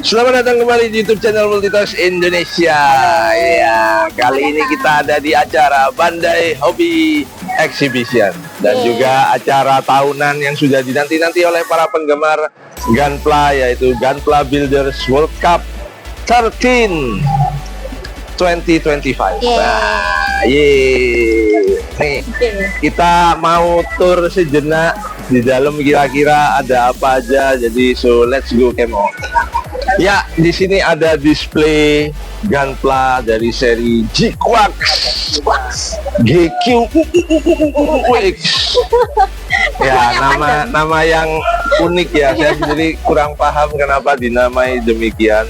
Selamat datang kembali di YouTube channel Multitask Indonesia. Ya, kali ini kita ada di acara Bandai Hobby Exhibition dan juga acara tahunan yang sudah dinanti-nanti oleh para penggemar Gunpla, yaitu Gunpla Builders World Cup 13 2025. Nah, nih kita mau tur sejenak di dalam, kira-kira ada apa aja. Jadi let's go Kemo. Ya, di sini ada display Gunpla dari seri G-Quax, GQX. Ya, nama yang unik ya. Saya sendiri kurang paham kenapa dinamai demikian.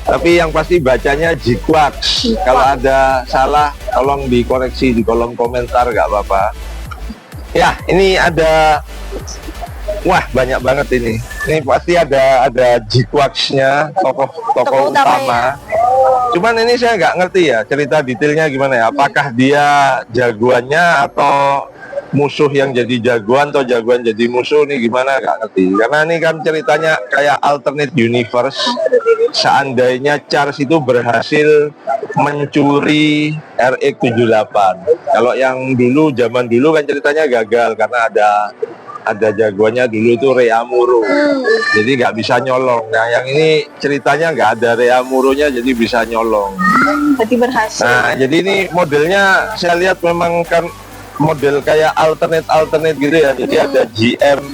Tapi yang pasti bacanya G-Quax. Kalau ada salah, tolong dikoreksi di kolom komentar, nggak apa-apa. Ya, ini ada, wah banyak banget ini. Ini pasti ada G-Quax-nya, tokoh utama. Cuman ini saya nggak ngerti ya cerita detailnya gimana ya. Apakah dia jagoannya atau musuh yang jadi jagoan, atau jagoan jadi musuh, nih gimana nggak ngerti. Karena ini kan ceritanya kayak alternate universe. Seandainya Charles itu berhasil mencuri RX-78. Kalau yang dulu, zaman dulu kan ceritanya gagal karena ada jagoannya dulu itu Reamuro. Jadi nggak bisa nyolong. Nah, yang ini ceritanya nggak ada Reamuronya, jadi bisa nyolong. Berarti berhasil. Nah, jadi ini modelnya saya lihat memang kan model kayak alternate gitu ya. Jadi ada GM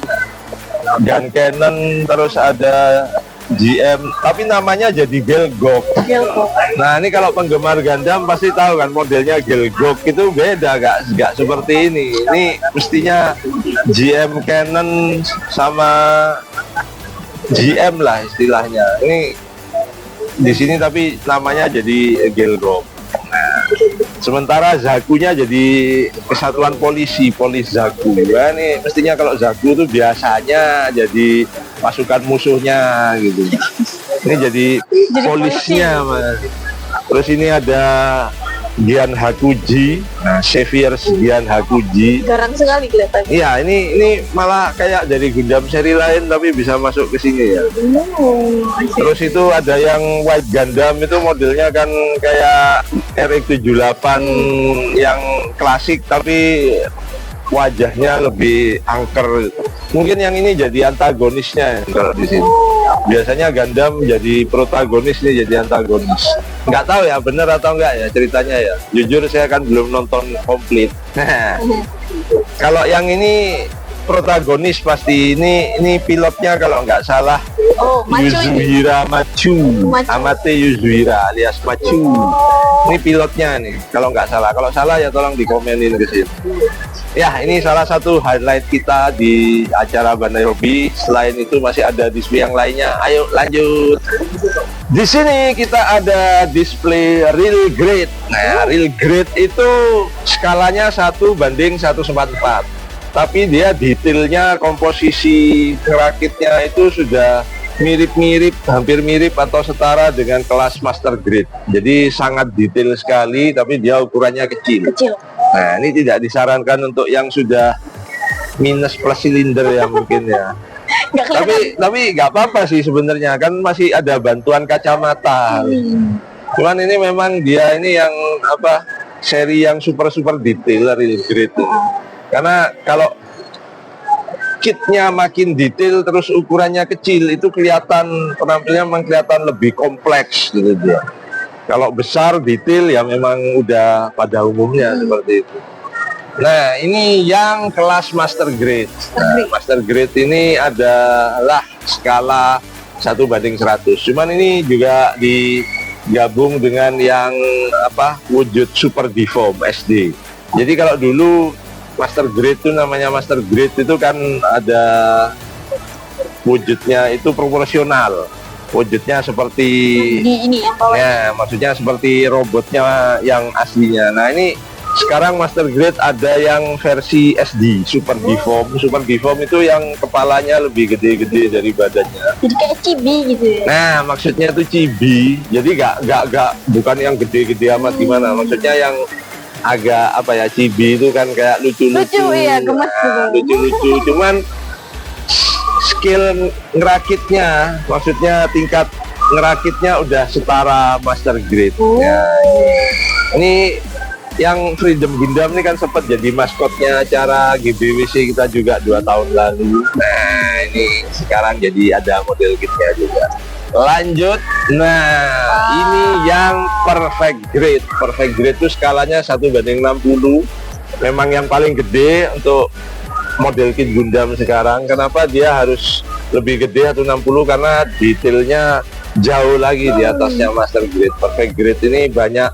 Gun Cannon, terus ada GM, tapi namanya jadi Gelgok. Nah, ini kalau penggemar Gundam pasti tahu kan modelnya Gelgok itu beda, nggak seperti ini. Ini mestinya GM Cannon sama GM lah istilahnya. Ini di sini tapi namanya jadi Gelgok. Nah, sementara Zakunya jadi kesatuan polis Zaku. Nah, ini mestinya kalau Zaku itu biasanya jadi pasukan musuhnya gitu. Ini jadi polisnya, Mas. Terus ini ada Gian Hakuji. Nah, Xavier Gian Hakuji. Garang sekali kelihatannya. Iya, ini malah kayak dari Gundam seri lain tapi bisa masuk ke sini ya. Terus itu ada yang White Gundam, itu modelnya kan kayak RX-78 yang klasik tapi wajahnya lebih angker. Mungkin yang ini jadi antagonisnya kalau di sini. Biasanya Gundam jadi protagonis, nih jadi antagonis. Nggak tahu ya benar atau enggak ya ceritanya ya. Jujur saya kan belum nonton komplit. Nah, kalau yang ini protagonis pasti ini pilotnya kalau nggak salah. Yuzuhira Machu. Amate Yuzuhira alias Machu. Ini pilotnya nih kalau nggak salah. Kalau salah ya tolong dikomenin ke sini. Ya, ini salah satu highlight kita di acara Bandai Hobby. Selain itu masih ada display yang lainnya. Ayo lanjut. Di sini kita ada display Real Grade. Nah, Real Grade itu skalanya 1:1/4. Tapi dia detailnya, komposisi ngerakitnya itu sudah mirip-mirip, hampir mirip atau setara dengan kelas Master Grade. Jadi sangat detail sekali, tapi dia ukurannya kecil. Nah, ini tidak disarankan untuk yang sudah minus plus silinder ya mungkin ya. Tapi nggak apa-apa sih sebenarnya, kan masih ada bantuan kacamata. Cuman ini memang dia ini yang apa, seri yang super detail Real Grade. Karena kalau kitnya makin detail terus ukurannya kecil, itu kelihatan penampilannya memang kelihatan lebih kompleks gitu dia. Kalau besar detail ya memang udah pada umumnya seperti itu. Nah, ini yang kelas Master Grade. Nah, Master Grade ini adalah skala 1:100. Cuman ini juga digabung dengan yang apa, wujud Super Deform SD. Jadi kalau dulu Master Grade itu namanya Master Grade itu kan ada wujudnya itu proporsional. Wujudnya seperti ini ya, maksudnya seperti robotnya yang aslinya. Nah, ini sekarang Master Grade ada yang versi SD, Super Deform. Super Deform itu yang kepalanya lebih gede-gede dari badannya. Jadi kayak chibi gitu ya. Nah, maksudnya itu chibi. Jadi nggak bukan yang gede-gede amat gimana. Maksudnya yang agak apa ya, chibi itu kan kayak lucu-lucu. Ya, gemes nah, lucu-lucu. Cuman skill ngerakitnya, maksudnya tingkat ngerakitnya udah setara master grade. Oh. Ya, ini yang Freedom Gundam ini kan sempat jadi maskotnya acara GBWC kita juga 2 tahun lalu. Nah, ini sekarang jadi ada model kitnya juga. Lanjut, nah ini yang perfect grade. Perfect grade itu skalanya 1:60. Memang yang paling gede untuk model kit Gundam sekarang. Kenapa dia harus lebih gede 160? Karena detailnya jauh lagi di atasnya master grade. Perfect grade ini banyak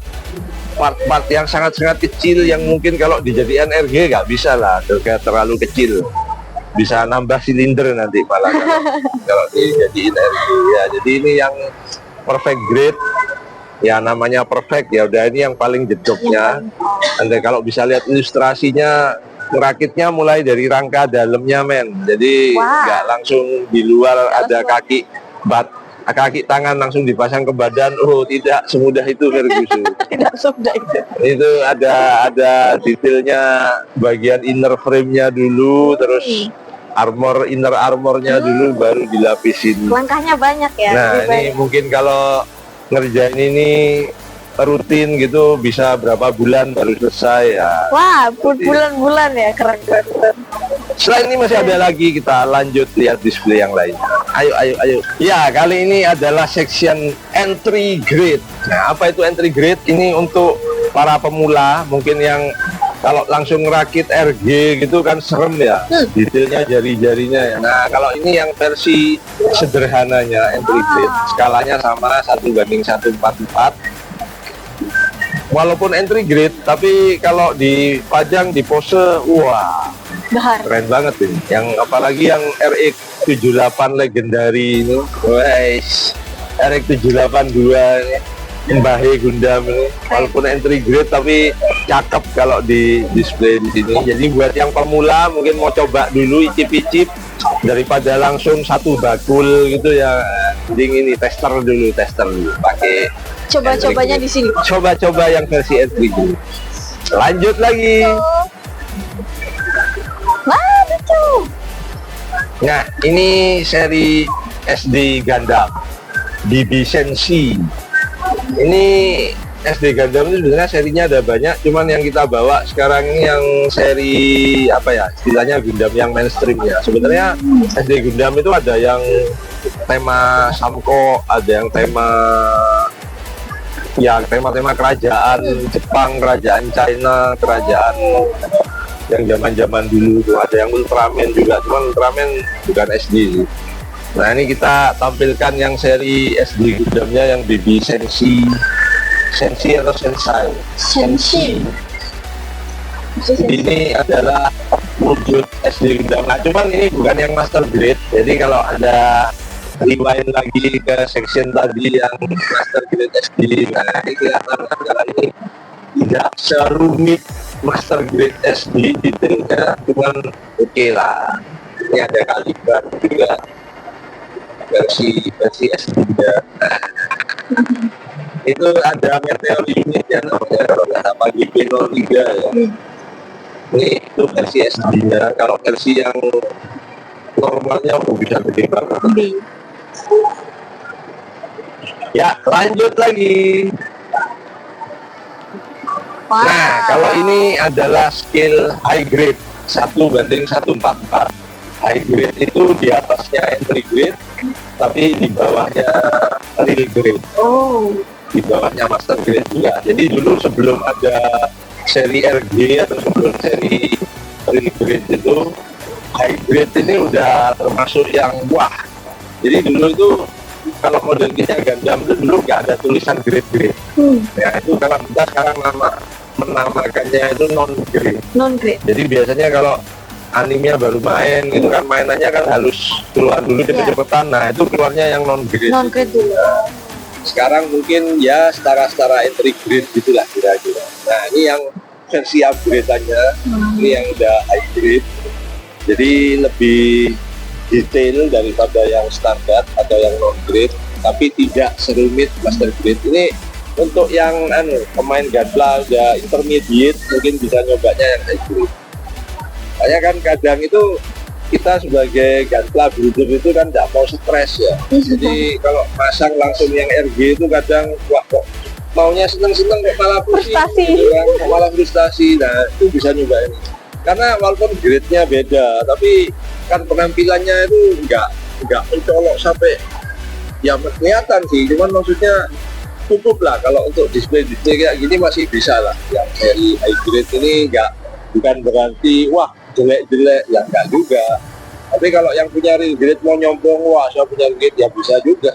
part-part yang sangat-sangat kecil yang mungkin kalau dijadikan RG nggak bisa lah, terlalu kecil. Bisa nambah silinder nanti malah kalau dijadiin RG ya. Jadi ini yang perfect grade ya, namanya perfect ya udah, ini yang paling jedoknya. Anda kalau bisa lihat ilustrasinya, merakitnya mulai dari rangka dalamnya men, jadi nggak langsung di luar ada kaki tangan langsung dipasang ke badan. Oh tidak semudah itu Ferguson. Tidak semudah itu. Itu ada detailnya, bagian inner frame-nya dulu, terus inner armornya dulu baru dilapisin. Langkahnya banyak ya. Nah ini mungkin kalau ngerjain ini rutin gitu bisa berapa bulan baru selesai ya. Wah, bulan-bulan ya, keren. Selain ini masih ada lagi, kita lanjut lihat display yang lain. Ayo. Ya, kali ini adalah section entry grade. Nah, apa itu entry grade? Ini untuk para pemula, mungkin yang kalau langsung ngerakit RG gitu kan serem ya, detailnya jari-jarinya ya. Nah, kalau ini yang versi sederhananya entry grade, skalanya sama 1:144. Walaupun entry grade, tapi kalau dipajang di pose, wah, keren banget ini. Yang apalagi yang RX 78 legendary ini, guys, RX 782 ini, Mbahe Gundam ini, walaupun entry grade tapi cakep kalau di display di sini. Jadi buat yang pemula mungkin mau coba dulu icip-icip daripada langsung satu bakul gitu ya, mending ini tester dulu pakai. Coba-cobanya di sini. Coba-coba yang versi entry grade. Lanjut lagi. Wah, lucu. Nah, ini seri SD Gundam BB Senshi. Ini SD Gundam itu sebenarnya serinya ada banyak, cuman yang kita bawa sekarang ini yang seri apa ya, istilahnya Gundam yang mainstream ya. Sebenarnya SD Gundam itu ada yang tema Samko, ada yang tema kerajaan Jepang, kerajaan China, kerajaan yang zaman dulu tuh, ada yang Ultraman juga, cuman Ultraman bukan SD sih. Nah ini kita tampilkan yang seri SD Gundamnya yang BB Senshi atau Senshi. Ini adalah wujud SD Gundam. Nah cuman ini bukan yang master grade, jadi kalau ada rewind lagi ke section tadi yang master grade SD, nah ini kelihatan kalau ini tidak serumit master grade SD, detailnya cuman oke lah. Ini ada kaliber juga versi SD ya. Itu ada meteor unit yang namanya kalau nggak salah GP03 ya. Ini itu versi SD nya. Kalau versi yang normalnya bisa gede banget. Ya, lanjut lagi. Nah, kalau ini adalah skill high grade 1:144. High grade itu di atasnya entry grade, tapi di bawahnya real grade. Di bawahnya master grade juga. Jadi dulu sebelum ada seri RG atau sebelum seri real grade itu, high grade ini udah termasuk yang wah. Jadi dulu itu kalau model kita Gundam itu dulu nggak ada tulisan grade. Ya itu karena kita sekarang menamakannya itu non grade. Jadi biasanya kalau animenya baru main itu kan mainannya kan harus keluar dulu cepet-cepetan. Nah itu keluarnya yang non grade dulu. Sekarang mungkin ya setara entry grade gitulah kira-kira. Nah ini yang versi upgrade-nya, ini yang udah high grade. Jadi lebih detail daripada yang standar atau yang non grade, tapi tidak serumit master grade. Ini untuk yang pemain Gunpla udah intermediate mungkin bisa nyobanya yang high grade. Saya kan kadang itu kita sebagai gunpla builder itu kan nggak mau stres ya. Jadi kalau pasang langsung yang RG itu kadang wah kok maunya seneng-seneng kok malah pusing, Frustasi. gitu kan, kok malah frustasi. Nah itu bisa nyoba ini. Karena walaupun grade-nya beda, tapi kan penampilannya itu nggak mencolok sampai ya kelihatan sih. Cuman maksudnya cukup lah kalau untuk display kayak gini masih bisa lah. Yang seri high grade ini bukan berarti wah jelek-jelek, ya enggak juga. Tapi kalau yang punya real grade mau nyombong, wah saya punya real grade, ya bisa juga.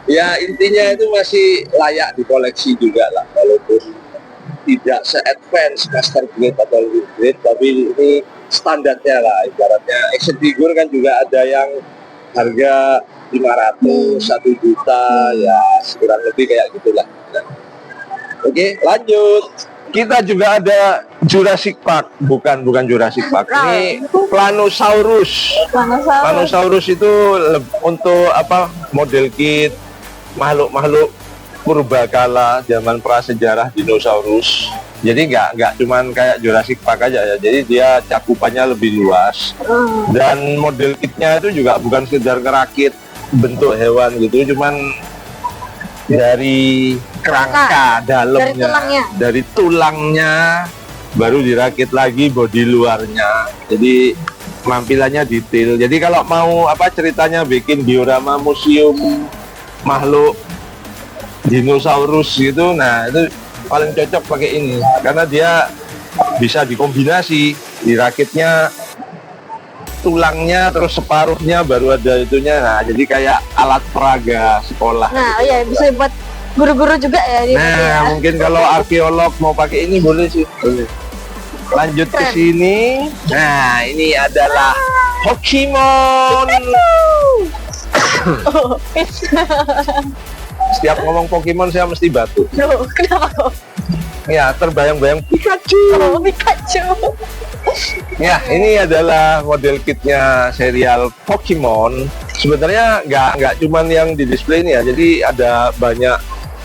Ya intinya itu masih layak dikoleksi juga lah, walaupun tidak se-advance master grade atau real grade, tapi ini standarnya lah. Ibaratnya action figure kan juga ada yang harga 500, 1 juta, ya kurang lebih kayak gitulah. Oke, lanjut. Kita juga ada Jurassic Park, bukan Jurassic Park. Ini Planosaurus. Planosaurus itu untuk apa? Model kit makhluk-makhluk purbakala zaman prasejarah dinosaurus. Jadi nggak cuman kayak Jurassic Park aja ya. Jadi dia cakupannya lebih luas. Dan model kitnya itu juga bukan sekedar ngerakit bentuk hewan gitu, cuman dari kerangka dalamnya, dari tulangnya baru dirakit lagi bodi luarnya. Jadi penampilannya detail. Jadi kalau mau apa ceritanya bikin diorama museum makhluk dinosaurus gitu, nah itu paling cocok pakai ini karena dia bisa dikombinasi, dirakitnya tulangnya terus separuhnya baru ada itunya. Nah jadi kayak alat peraga sekolah. Nah iya bisa buat guru-guru juga ya. Nah mungkin kalau arkeolog mau pakai ini boleh sih, boleh. Lanjut ke sini. Nah ini adalah Pokemon. Setiap ngomong Pokemon saya mesti batuk. Loh, kenapa? Ya terbayang-bayang Pikachu. Oh, Pikachu. Ya, ini adalah model kitnya serial Pokemon. Sebenarnya nggak cuman yang di display ini ya. Jadi ada banyak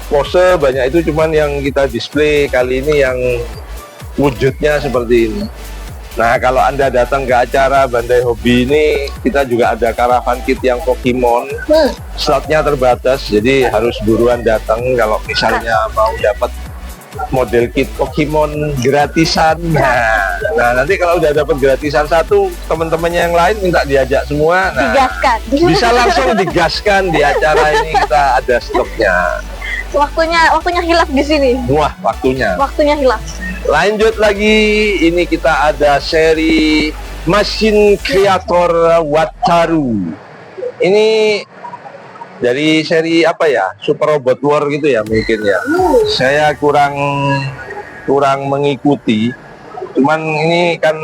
pose, banyak itu cuman yang kita display kali ini yang wujudnya seperti ini. Nah, kalau Anda datang ke acara Bandai Hobi ini, kita juga ada caravan kit yang Pokemon. Slotnya terbatas, jadi harus buruan datang kalau misalnya mau dapat model kit Pokemon gratisan. Nah nanti kalau udah dapat gratisan satu, teman-temannya yang lain minta diajak semua. Nah, digaskan. Bisa langsung digaskan di acara ini, kita ada stoknya. Waktunya hilaf di sini. Wah, waktunya Hilaf. Lanjut lagi, ini kita ada seri Machine Creator Wataru. Ini dari seri apa ya, Super Robot War gitu ya mungkin ya. Saya kurang mengikuti. Cuman ini kan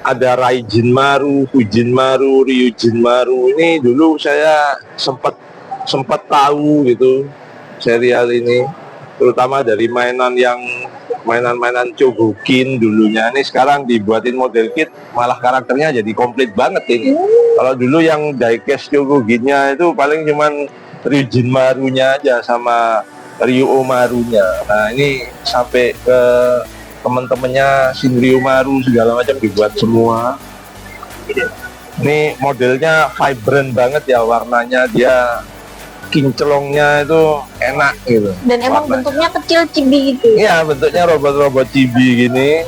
ada Raijin Maru, Fujin Maru, Ryujin Maru. Ini dulu saya sempat tahu gitu serial ini, terutama dari mainan Chogokin dulunya. Ini sekarang dibuatin model kit, malah karakternya jadi komplit banget ini. Kalau dulu yang diecast Chogokinnya itu paling cuman Ryujin Marunya aja sama Ryuo Marunya. Nah ini sampai ke teman-temannya Shinryu Maru segala macam dibuat semua. Ini modelnya vibrant banget ya, warnanya dia kinclongnya itu enak gitu. Dan emang bentuknya kecil cibi gitu. Iya, bentuknya robot-robot cibi gini.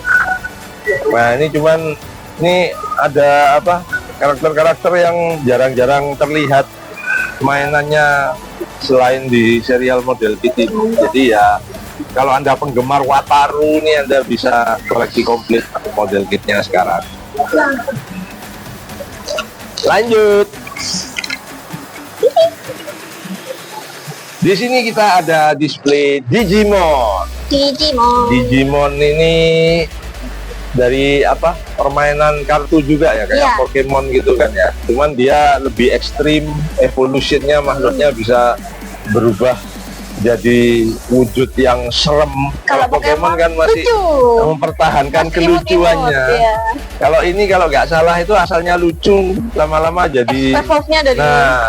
Nah, ini ada apa? Karakter-karakter yang jarang-jarang terlihat mainannya selain di serial model kit ini. Jadi ya kalau Anda penggemar Wataru ini, Anda bisa koleksi komplit model kitnya sekarang. Lanjut. Di sini kita ada display Digimon. Digimon ini dari apa? Permainan kartu juga ya, kayak Pokemon gitu kan ya. Cuman dia lebih ekstrim, evolutionnya makhluknya bisa berubah jadi wujud yang serem. Kalau Pokemon kan masih mempertahankan kelucuannya. Kalau ini kalau nggak salah itu asalnya lucu, lama-lama jadi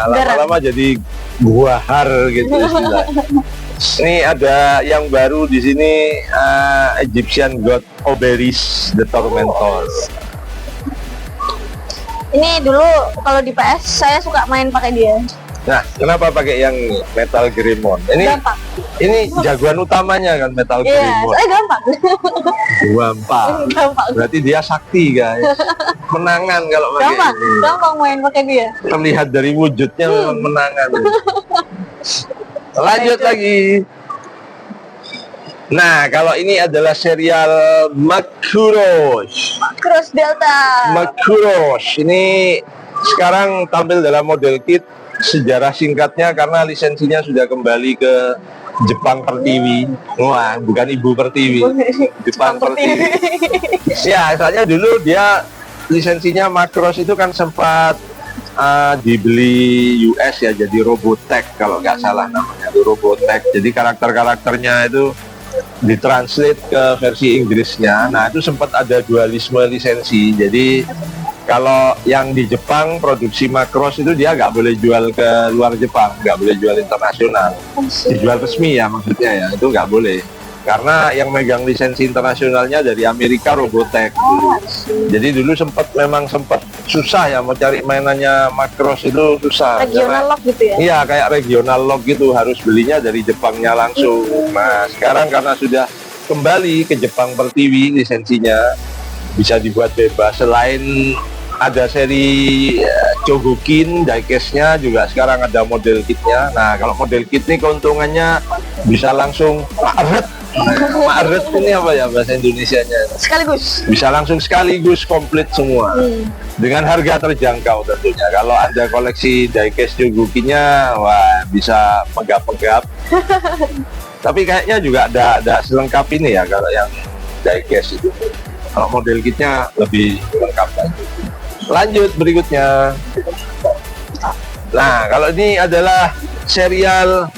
lama-lama jadi guahar gitu istilah. Ini ada yang baru di sini, Egyptian God Oberis the Tormentor. Ini dulu kalau di PS saya suka main pakai dia. Nah, kenapa pakai yang Metal Greymon? Gampang. Ini jagoan utamanya kan Metal Iya, Greymon. soalnya gampang. Gampang. Gampang. Berarti dia sakti guys. Menangan kalau pakai Gampang. ini. Gampang main pakai dia. Terlihat dari wujudnya memang menangan. Lanjut lagi. Nah, kalau ini adalah serial Macross. Cross Delta. Macross ini sekarang tampil dalam model kit. Sejarah singkatnya karena lisensinya sudah kembali ke Jepang Pertiwi. Wah, bukan Ibu Pertiwi. Jepang Pertiwi. Ya, soalnya dulu dia lisensinya Macross itu kan sempat dibeli US ya, jadi Robotech kalau nggak salah namanya itu Robotech. Jadi karakternya itu ditranslate ke versi Inggrisnya. Nah, itu sempat ada dualisme lisensi. Jadi kalau yang di Jepang produksi Macross itu dia nggak boleh jual ke luar Jepang, nggak boleh jual internasional. Dijual resmi ya maksudnya ya, itu nggak boleh. Karena yang megang lisensi internasionalnya dari Amerika Robotech. Jadi dulu memang sempat susah ya mau cari mainannya Macross itu susah. Regional lock gitu ya. Iya, kayak regional lock gitu, harus belinya dari Jepangnya langsung. Nah, sekarang karena sudah kembali ke Jepang Pertiwi lisensinya, bisa dibuat bebas. Selain ada seri Chogokin, diecast-nya juga sekarang ada model kitnya. Nah, kalau model kit ini keuntungannya bisa langsung Maret ini apa ya bahasa Indonesianya? Sekaligus. Bisa langsung sekaligus komplit semua. Dengan harga terjangkau tentunya. Kalau Anda koleksi diecast Chogokinnya, wah bisa megap-megap. Tapi kayaknya juga ada selengkap ini ya kalau yang diecast itu. Kalau model kitnya lebih lengkap lagi. Lanjut berikutnya. Nah, kalau ini adalah serial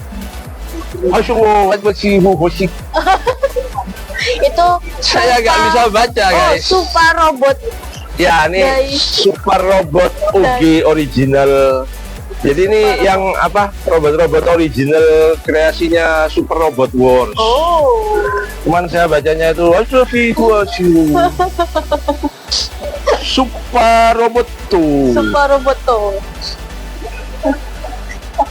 Itu saya nggak bisa baca guys. Super Robot. Ya, ini Guys. Super Robot OG original. Jadi ini yang apa? Robot-robot original kreasinya Super Robot Wars. Oh. Cuman saya bacanya itu Super Robot tuh. Super Robot tuh.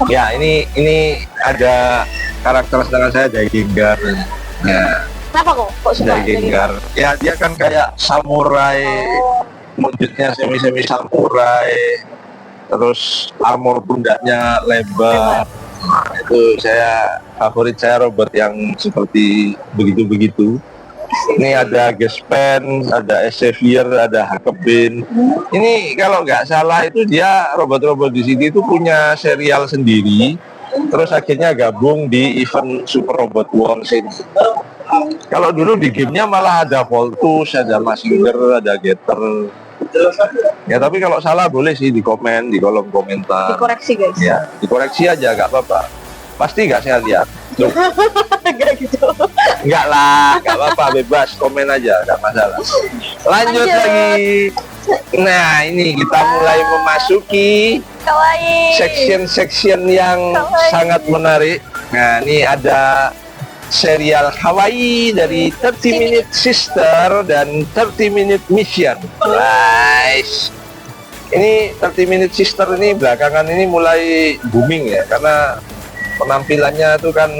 Ya, ini ada karakter sedangkan saya Gengar. Ya, Kenapa kok suka Gengar. Ya, dia kan kayak samurai. Wujudnya semi samurai. Terus armor pundaknya lebar. Nah, itu favorit saya robot yang seperti begitu-begitu. Ini ada Gespen, ada Xavier, ada Hakebin. Ini kalau nggak salah itu dia robot-robot di sini itu punya serial sendiri. Terus akhirnya gabung di event Super Robot Wars ini. Kalau dulu di gamenya malah ada Voltus, ada Mazinger, ada Getter. Ya tapi kalau salah boleh sih di komen di kolom komentar. Dikoreksi guys. Ya dikoreksi aja nggak apa-apa. Pasti nggak saya lihat. Gak gitu. Enggak lah, nggak apa-apa, bebas komen aja, nggak masalah. Lanjut lagi. Nah, ini kita mulai memasuki Kawaii. section yang Kawaii. sangat menarik. Nah, ini ada serial Kawaii dari 30 Minute Sister dan 30 Minute Mission. Nice. Ini 30 Minute Sister ini belakangan ini mulai booming ya, karena penampilannya itu kan,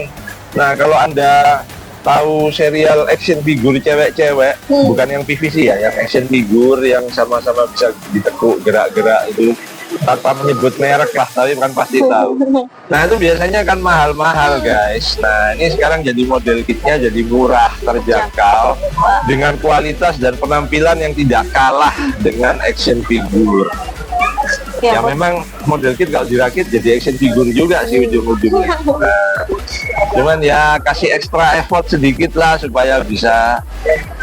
nah kalau Anda tahu serial action figure cewek-cewek, bukan yang PVC ya, yang action figure yang sama-sama bisa ditekuk gerak-gerak itu tanpa menyebut merek lah, tapi kan pasti tahu. Nah itu biasanya kan mahal-mahal guys. Nah ini sekarang jadi model kitnya jadi murah, terjangkau, dengan kualitas dan penampilan yang tidak kalah dengan action figure. Ya memang model kit kalau dirakit jadi action figure juga sih ujung-ujungnya. Nah, cuman ya kasih extra effort sedikit lah supaya bisa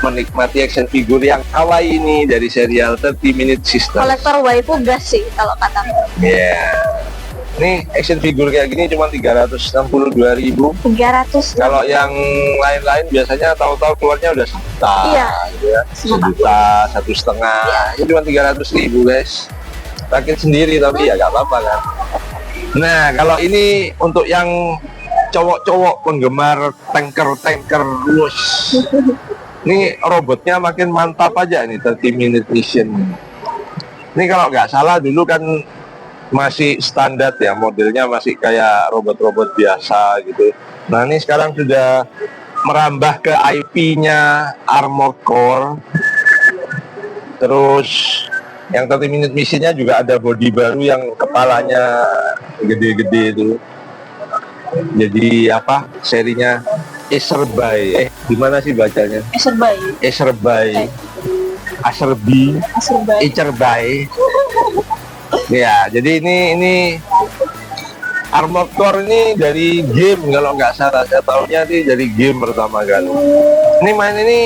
menikmati action figure yang kawaii ini dari serial 30 Minute Sister. Kolektor waifu gas sih kalau kata. Ya, ini action figure kayak gini cuma 362.000. 300. Kalau yang lain-lain biasanya tahu-tahu keluarnya udah sejuta, Iya. ya. 1 juta, 1,5. Ini cuma 300.000 guys. Rakit sendiri tapi ya nggak apa-apa kan. Nah kalau ini untuk yang cowok-cowok penggemar tanker luas, ini robotnya makin mantap aja ini 30 Minute Mission. Ini kalau nggak salah dulu kan masih standar ya, modelnya masih kayak robot-robot biasa gitu. Nah ini sekarang sudah merambah ke IP-nya Armored Core. Terus yang 30 minute mission-nya juga ada body baru yang kepalanya gede-gede itu. Jadi apa serinya Acerby, gimana sih bacanya? Acerby. Acerby, Acerby, Acerby. Ya, jadi ini Armored Core ini dari game kalau nggak salah, saya tahunya sih dari game pertama kali. Ini main ini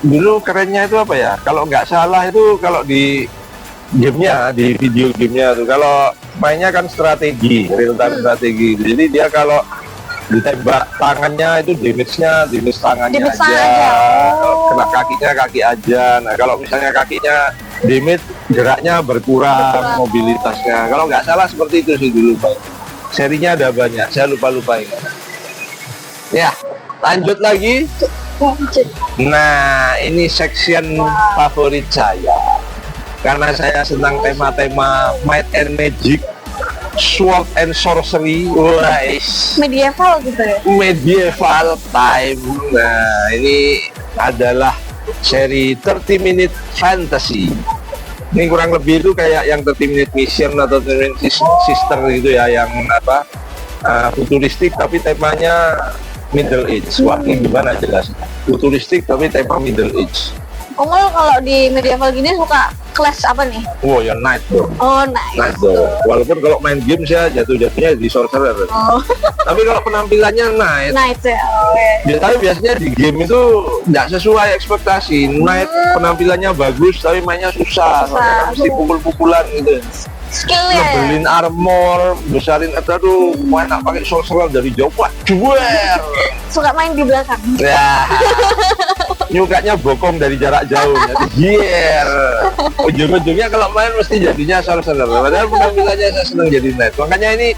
dulu kerennya itu apa ya? Kalau nggak salah itu kalau di gamenya, di video gamenya tuh, kalau mainnya kan strategi, real time strategi. Jadi dia kalau ditembak tangannya itu damage tangannya Damage aja, aja. kena kakinya kaki aja. Nah kalau misalnya kakinya damage, geraknya berkurang, mobilitasnya. Kalau nggak salah seperti itu sih dulu, Pak. Serinya ada banyak, saya lupa ini. Ya, lanjut lagi. Nah, ini section favorit saya. Karena saya senang tema-tema Might and Magic, Sword and Sorcery, Medieval gitu ya. medieval time. Nah, ini adalah seri 30 Minute Fantasy. Ini kurang lebih itu kayak yang 30 Minute Mission atau 30 Minute Sister gitu ya, yang apa futuristik tapi temanya Middle Age. Wah, ini gimana jelas? Futuristik tapi tema Middle Age. Ongol kalau di medieval gini suka kelas apa nih? Wow, ya Knight dong. Oh, nice. Knight dong. Walaupun kalau main game saya jatuhnya di Sorcerer. Oh, Tapi kalau penampilannya Knight, nice ya. Oke. tapi biasanya di game itu nggak sesuai ekspektasi. Knight penampilannya bagus tapi mainnya susah. Soalnya mesti pukul-pukulan gitu. Skillnya ya. Ngebelin armor, besarin aduh, main pakai sorcerer dari jauh, wah, duel. Suka main di belakang. Ya, nyukanya bokong dari jarak jauh. Yes. Ujung-ujungnya kalau main mesti jadinya sorcerer. Padahal penampilannya saya senang jadi knight. Makanya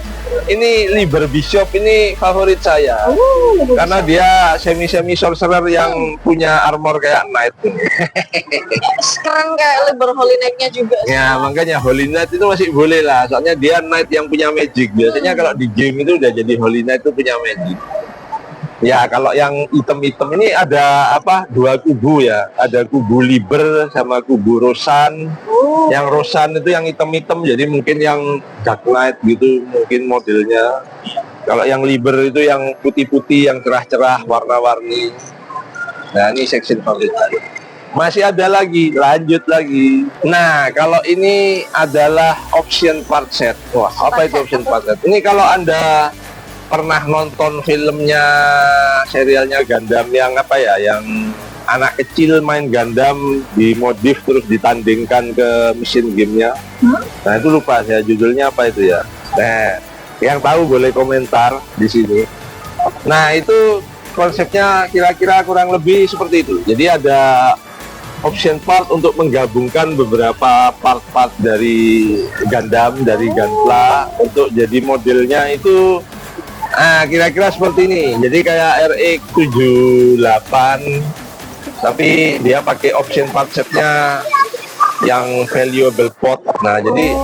ini Liber Bishop ini favorit saya. Karena dia semi sorcerer yang punya armor kayak knight. Keren kayak Liber Holy Knight-nya juga. Ya, makanya Holy Knight itu masih boleh lah. Soalnya dia knight yang punya magic. Biasanya kalau di game itu udah jadi Holy Knight itu punya magic. Ya, kalau yang item-item ini ada apa? Dua kubu ya. Ada kubu Liber sama kubu Rosan. Yang Rosan itu yang item-item, jadi mungkin yang Dark Knight gitu, mungkin modelnya. Kalau yang Liber itu yang putih-putih, yang cerah-cerah, warna-warni. Nah, ini section favorit saya. Masih ada lagi, lanjut lagi. Nah, kalau ini adalah option part set. Wah, apa itu option part set? Ini kalau Anda pernah nonton filmnya, serialnya Gundam yang apa ya, yang anak kecil main Gundam dimodif terus ditandingkan ke mesin gamenya. Nah, itu lupa saya judulnya apa itu ya. Nah, yang tahu boleh komentar di sini. Nah, itu konsepnya kira-kira kurang lebih seperti itu. Jadi ada option part untuk menggabungkan beberapa part-part dari Gundam, dari Gunpla untuk jadi modelnya itu kira-kira seperti ini. Jadi kayak RX-78 tapi dia pakai option part setnya yang valuable pot. Nah, jadi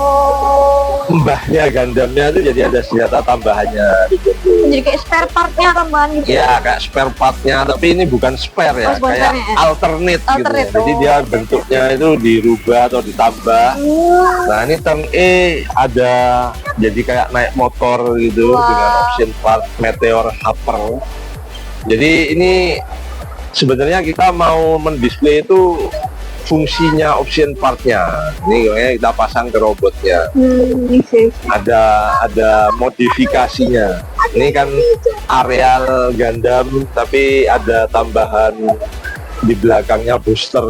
mbahnya Gundamnya itu jadi ada senjata tambahannya. Jadi kayak spare part-nya tambahan gitu. Ya, kayak spare partnya, tapi ini bukan spare ya, Oh, kayak ya. alternate gitu. Alternate, Jadi dia bentuknya itu dirubah atau ditambah. Nah, ini turn E ada jadi kayak naik motor gitu dengan option part Meteor Hopper. Jadi ini sebenarnya kita mau mendisplay itu fungsinya option partnya. Ini kayaknya kita pasang ke robotnya. Ada modifikasinya. Ini kan areal Gundam tapi ada tambahan di belakangnya booster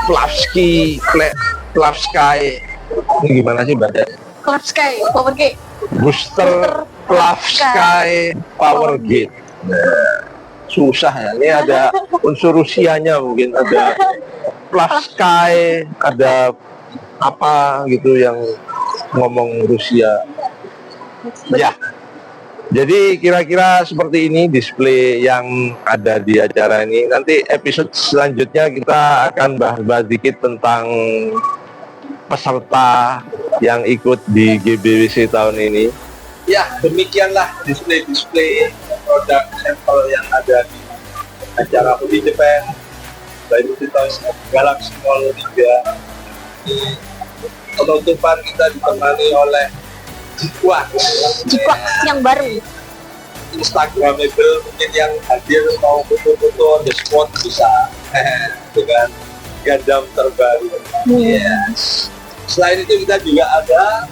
Plavsky. Ini gimana sih bacanya? Plavsky, Power G. Booster Plavsky Power Gate. Nah, susah ya. Ini ada unsur Rusianya, mungkin ada Plavsky, ada apa gitu yang ngomong Rusia. Ya, Jadi kira-kira seperti ini display yang ada di acara ini. Nanti episode selanjutnya kita akan bahas-bahas dikit tentang peserta yang ikut di GBWC tahun ini. Ya, demikianlah display-display produk sampel yang ada di acara Hoodie Japan by Toys Galaxy Mall 3. Di penutupan kita ditemani oleh Jikwa yang baru. Instagramable, mungkin yang hadir mau foto-foto on the spot bisa dengan Gundam terbaru. Yes. Selain itu kita juga ada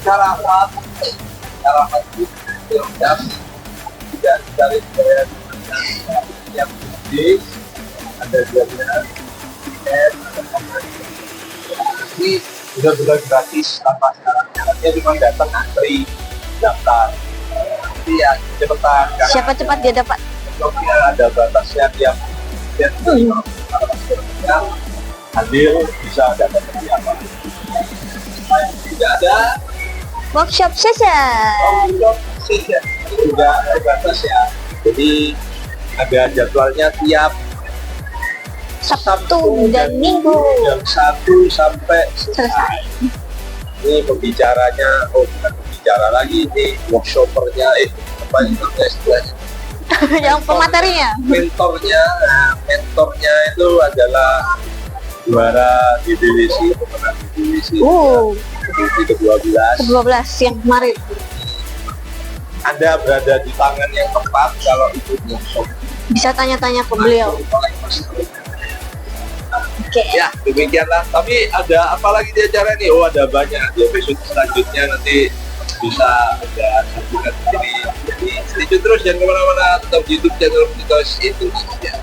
Caravan itu tidak dari yang gede, ada juga ini benar-benar gratis tanpa syaratnya, cuma datang antri daftar. Iya, cepetan. Siapa cepat dia dapat. Bloknya ada batasnya tiap yang hadir bisa dapat apa. Tidak ada Workshop session. workshop session juga ada batas ya. Jadi ada jadwalnya tiap Sabtu dan Minggu jam 1 sampai selesai. Ini pembicaranya, bukan pembicara lagi, ini workshopernya, apa itu istilahnya? Yang pematerinya. Mentornya itu adalah juara GBWC, pemenang GBWC ke-12. 12 yang kemarin. Anda berada di tangan yang tepat kalau ikut workshop. Bisa tanya-tanya ke beliau. Oke. Ya, demikianlah. Tapi ada apa lagi di acara ini? Oh, ada banyak. Di episode selanjutnya nanti bisa ada sambungan sendiri. Jadi stay tune terus, jangan kemana-mana. Tetap di YouTube channel Toys Indonesia.